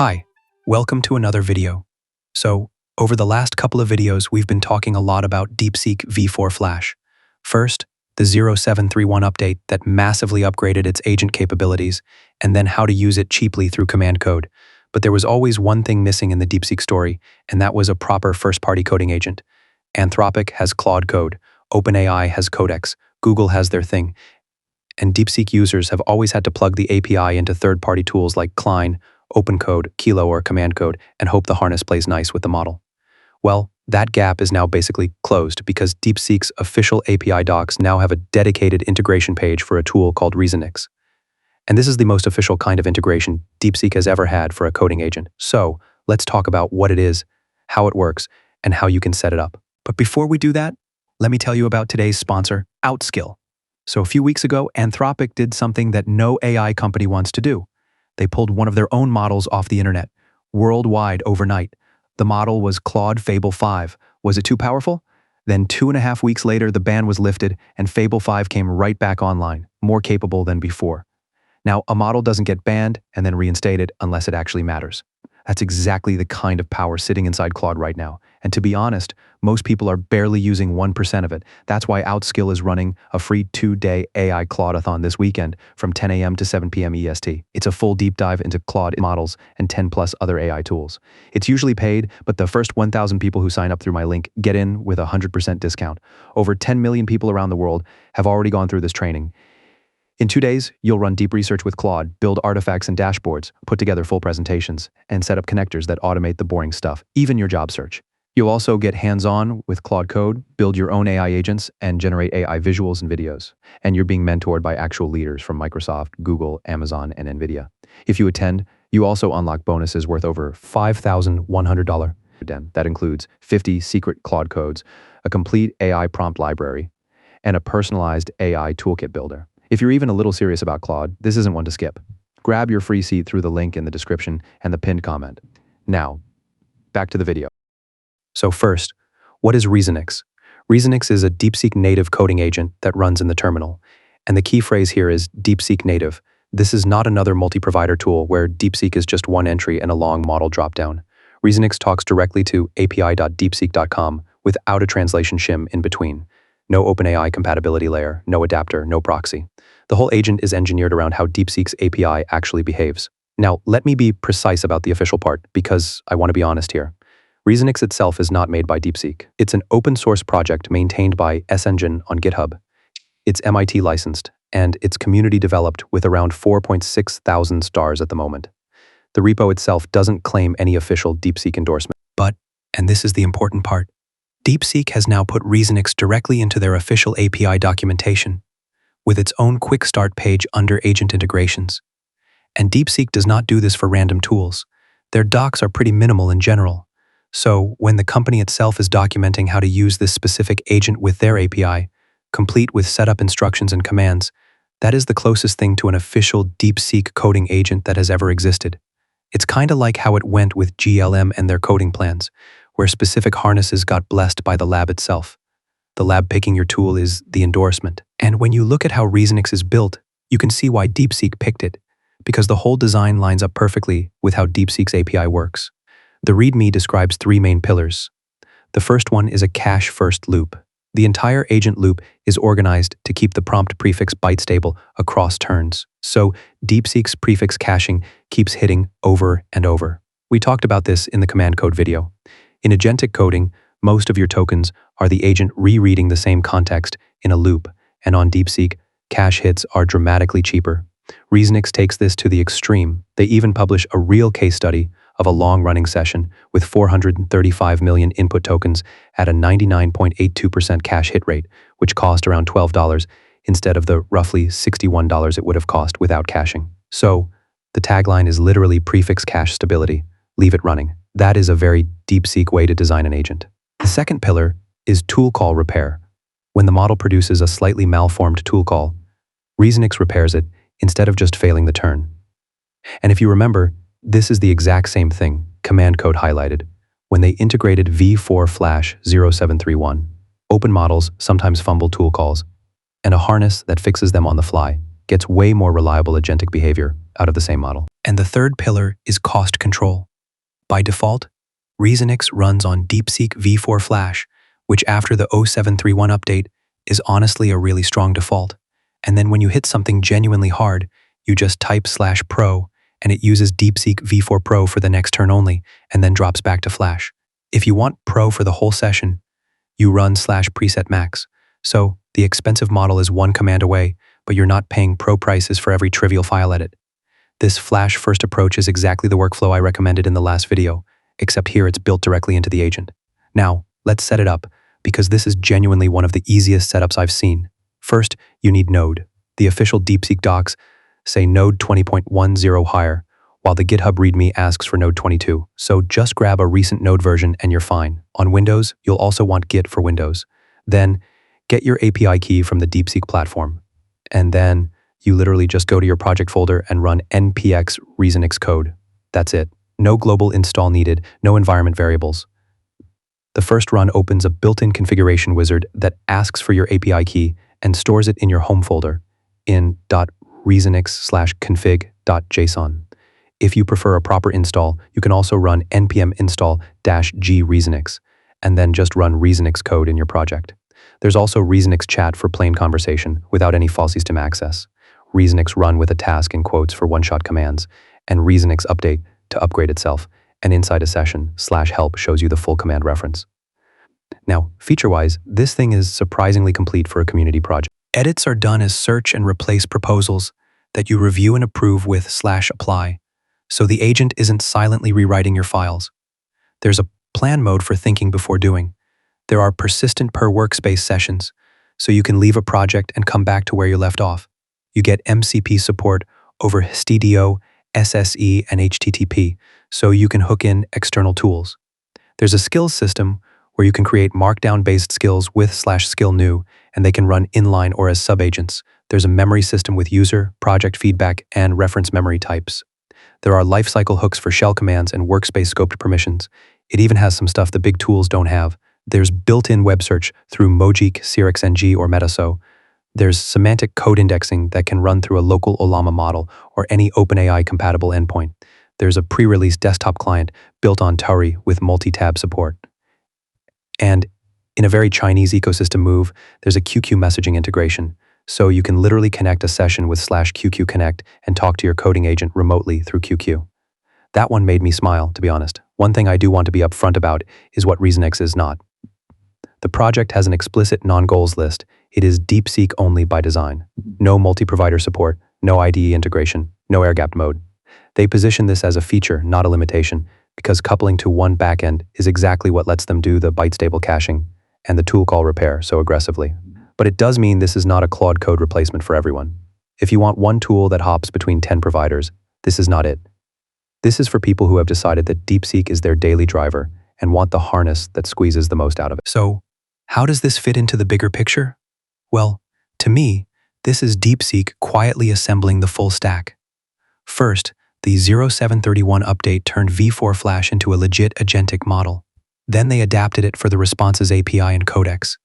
Hi, welcome to another video. Over the last couple of videos, we've been talking a lot about DeepSeek V4 Flash. First, the 0731 update that massively upgraded its agent capabilities, and then how to use it cheaply through command code. But there was always one thing missing in the DeepSeek story, and that was a proper first-party coding agent. Anthropic has Claude Code, OpenAI has Codex, Google has their thing, and DeepSeek users have always had to plug the API into third-party tools like Klein, OpenCode, Kilo, or command code and hope the harness plays nice with the model. Well, that gap is now basically closed because DeepSeek's official API docs now have a dedicated integration page for a tool called Reasonix. And this is the most official kind of integration DeepSeek has ever had for a coding agent. So let's talk about what it is, how it works, and how you can set it up. But before we do that, let me tell you about today's sponsor, Outskill. So a few weeks ago, Anthropic did something that no AI company wants to do. They pulled one of their own models off the internet, worldwide overnight. The model was Claude Fable 5. Was it too powerful? Then 2.5 weeks later, the ban was lifted and Fable 5 came right back online, more capable than before. Now, a model doesn't get banned and then reinstated unless it actually matters. That's exactly the kind of power sitting inside Claude right now. And to be honest, most people are barely using 1% of it. That's why Outskill is running a free 2-day AI Claude-a-thon this weekend from 10 a.m. to 7 p.m. EST. It's a full deep dive into Claude models and 10+ other AI tools. It's usually paid, but the first 1,000 people who sign up through my link get in with a 100% discount. Over 10 million people around the world have already gone through this training. In 2 days, you'll run deep research with Claude, build artifacts and dashboards, put together full presentations, and set up connectors that automate the boring stuff, even your job search. You'll also get hands-on with Claude Code, build your own AI agents, and generate AI visuals and videos. And you're being mentored by actual leaders from Microsoft, Google, Amazon, and NVIDIA. If you attend, you also unlock bonuses worth over $5,100. That includes 50 secret Claude codes, a complete AI prompt library, and a personalized AI toolkit builder. If you're even a little serious about Claude, this isn't one to skip. Grab your free seat through the link in the description and the pinned comment. Now, back to the video. So first, what is Reasonix? Reasonix is a DeepSeek-native coding agent that runs in the terminal. And the key phrase here is DeepSeek-native. This is not another multi-provider tool where DeepSeek is just one entry and a long model dropdown. Reasonix talks directly to api.deepseek.com without a translation shim in between. No OpenAI compatibility layer, no adapter, no proxy. The whole agent is engineered around how DeepSeek's API actually behaves. Now, let me be precise about the official part, because I want to be honest here. Reasonix itself is not made by DeepSeek. It's an open-source project maintained by S-Engine on GitHub. It's MIT licensed, and it's community developed with around 4.6 thousand stars at the moment. The repo itself doesn't claim any official DeepSeek endorsement. But, and this is the important part, DeepSeek has now put Reasonix directly into their official API documentation, with its own quick start page under agent integrations. And DeepSeek does not do this for random tools. Their docs are pretty minimal in general. So when the company itself is documenting how to use this specific agent with their API, complete with setup instructions and commands, that is the closest thing to an official DeepSeek coding agent that has ever existed. It's kind of like how it went with GLM and their coding plans, where specific harnesses got blessed by the lab itself. The lab picking your tool is the endorsement. And when you look at how Reasonix is built, you can see why DeepSeek picked it, because the whole design lines up perfectly with how DeepSeek's API works. The README describes 3 main pillars. The first one is a cache-first loop. The entire agent loop is organized to keep the prompt prefix byte stable across turns. So DeepSeek's prefix caching keeps hitting over and over. We talked about this in the command code video. In agentic coding, most of your tokens are the agent rereading the same context in a loop, and on DeepSeek, cache hits are dramatically cheaper. Reasonix takes this to the extreme. They even publish a real case study of a long-running session with 435 million input tokens at a 99.82% cache hit rate, which cost around $12 instead of the roughly $61 it would have cost without caching. So, the tagline is literally prefix cache stability. Leave it running. That is a very DeepSeek way to design an agent. The second pillar is tool call repair. When the model produces a slightly malformed tool call, Reasonix repairs it instead of just failing the turn. And if you remember, this is the exact same thing, command code highlighted, when they integrated V4 Flash 0731. Open models sometimes fumble tool calls, and a harness that fixes them on the fly gets way more reliable agentic behavior out of the same model. And the third pillar is cost control. By default, Reasonix runs on DeepSeek V4 Flash, which after the 0731 update is honestly a really strong default. And then when you hit something genuinely hard, you just type /pro and it uses DeepSeek V4 Pro for the next turn only and then drops back to Flash. If you want Pro for the whole session, you run /preset max. So the expensive model is one command away, but you're not paying Pro prices for every trivial file edit. This Flash first approach is exactly the workflow I recommended in the last video, except here it's built directly into the agent. Now, let's set it up, because this is genuinely one of the easiest setups I've seen. First, you need Node. The official DeepSeek docs say Node 20.10 higher, while the GitHub README asks for Node 22. So just grab a recent Node version and you're fine. On Windows, you'll also want Git for Windows. Then, get your API key from the DeepSeek platform. And then, you literally just go to your project folder and run npx Reasonix code. That's it. No global install needed, no environment variables. The first run opens a built-in configuration wizard that asks for your API key and stores it in your home folder in .reasonix/config.json. If you prefer a proper install, you can also run npm install-g Reasonix and then just run Reasonix code in your project. There's also Reasonix chat for plain conversation without any false system access. Reasonix run with a task in quotes for one-shot commands, and Reasonix update to upgrade itself, and inside a session, /help shows you the full command reference. Now, feature-wise, this thing is surprisingly complete for a community project. Edits are done as search and replace proposals that you review and approve with /apply, so the agent isn't silently rewriting your files. There's a plan mode for thinking before doing. There are persistent per workspace sessions, so you can leave a project and come back to where you left off. You get MCP support over STDO, SSE, and HTTP, so you can hook in external tools. There's a skills system where you can create markdown-based skills with /skill new, and they can run inline or as subagents. There's a memory system with user, project feedback, and reference memory types. There are lifecycle hooks for shell commands and workspace scoped permissions. It even has some stuff the big tools don't have. There's built-in web search through Mojik, SirixNG, or Metaso. There's semantic code indexing that can run through a local Ollama model or any OpenAI-compatible endpoint. There's a pre-release desktop client built on Tauri with multi-tab support. And in a very Chinese ecosystem move, there's a QQ messaging integration, so you can literally connect a session with /QQ Connect and talk to your coding agent remotely through QQ. That one made me smile, to be honest. One thing I do want to be upfront about is what Reasonix is not. The project has an explicit non-goals list. It is DeepSeek only by design. No multi-provider support, no IDE integration, no air-gapped mode. They position this as a feature, not a limitation, because coupling to one backend is exactly what lets them do the byte-stable caching and the tool call repair so aggressively. But it does mean this is not a Claude code replacement for everyone. If you want one tool that hops between 10 providers, this is not it. This is for people who have decided that DeepSeek is their daily driver and want the harness that squeezes the most out of it. So, how does this fit into the bigger picture? Well, to me, this is DeepSeek quietly assembling the full stack. First, the 0731 update turned V4 Flash into a legit agentic model. Then they adapted it for the Responses API and Codex.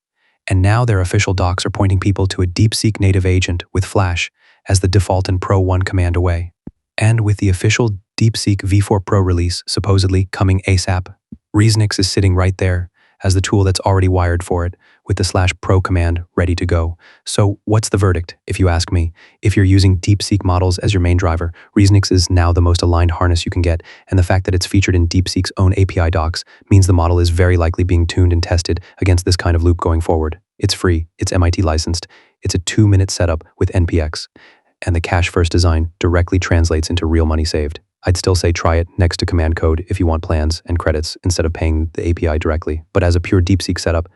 And now their official docs are pointing people to a DeepSeek-native agent with Flash as the default and Pro 1 command away. And with the official DeepSeek V4 Pro release supposedly coming ASAP, Reasonix is sitting right there as the tool that's already wired for it with the /pro command ready to go. So what's the verdict, if you ask me? If you're using DeepSeek models as your main driver, Reasonix is now the most aligned harness you can get, and the fact that it's featured in DeepSeek's own API docs means the model is very likely being tuned and tested against this kind of loop going forward. It's free, it's MIT licensed, it's a 2-minute setup with NPX, and the cache-first design directly translates into real money saved. I'd still say try it next to command code if you want plans and credits instead of paying the API directly. But as a pure DeepSeek setup,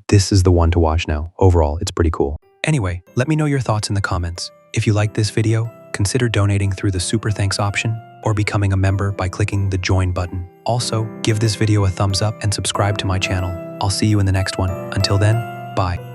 this is the one to watch now. Overall, it's pretty cool. Anyway, let me know your thoughts in the comments. If you liked this video, consider donating through the super thanks option or becoming a member by clicking the join button. Also, give this video a thumbs up and subscribe to my channel. I'll see you in the next one. Until then, bye.